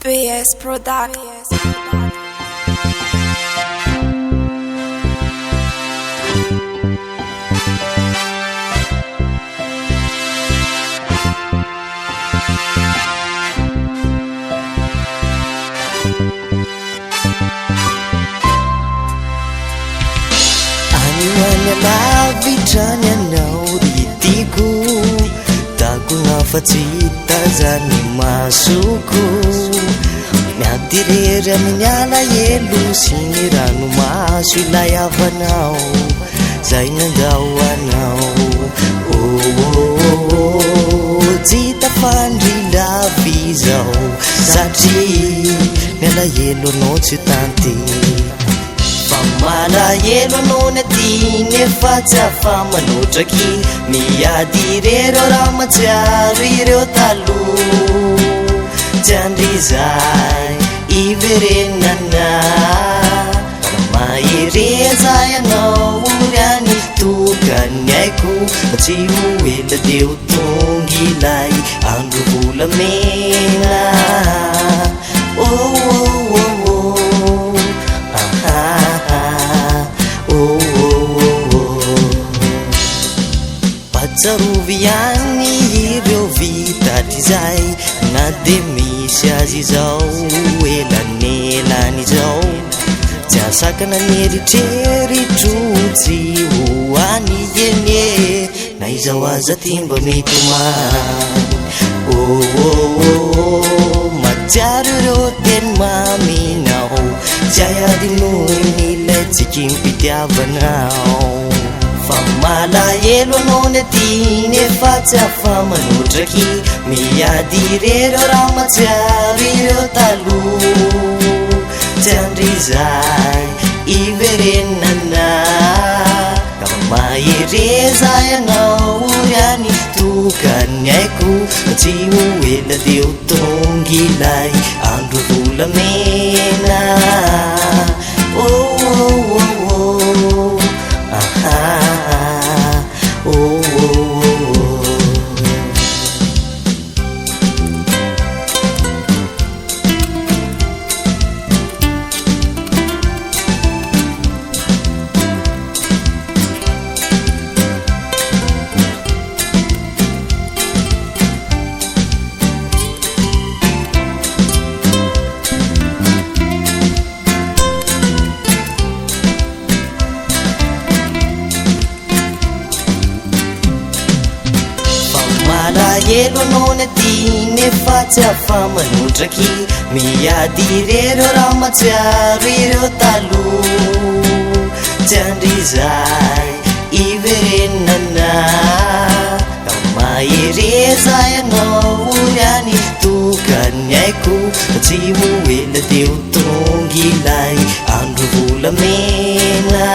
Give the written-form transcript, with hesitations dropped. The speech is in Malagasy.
PS Product. Anyuanya la vitranya nao ditiku Taku ngafacita zani masuku Miatirera minyala yelu siniranu masu ilayavanao Zainandawanao Zita fandrila vizao Satri miala yelu no citanti Famala yelo nona tine faca fama notraki Miadirero ramachari talu Jandrizai iverenana Mairezaya no uriani tukanyaiku Maciuela deu tungilai Andru bula mena Pacaruviani hiro vita dizai Na demisya zizao elanelani zao Jasakana neritrery trotsy hoany ene Na izao aza timba mitomany Matsiaro ireo teny maminao Zay adinoy nilay tsikimpitiavanao Famala yelo nona tine faca fama notraki Miadirero ramatsiaro ireo talu Jandrizai iverenana Mairezay anao uriani tukanyaiku Maciuela deu tongilai andro volamena Yelo nona tine faca fama notraki Miadirero ramatsiaro ireo talu Jandrizai iverenana Mairezay anao uriani tukanyaiku Maciuela deu tongilai andro volamena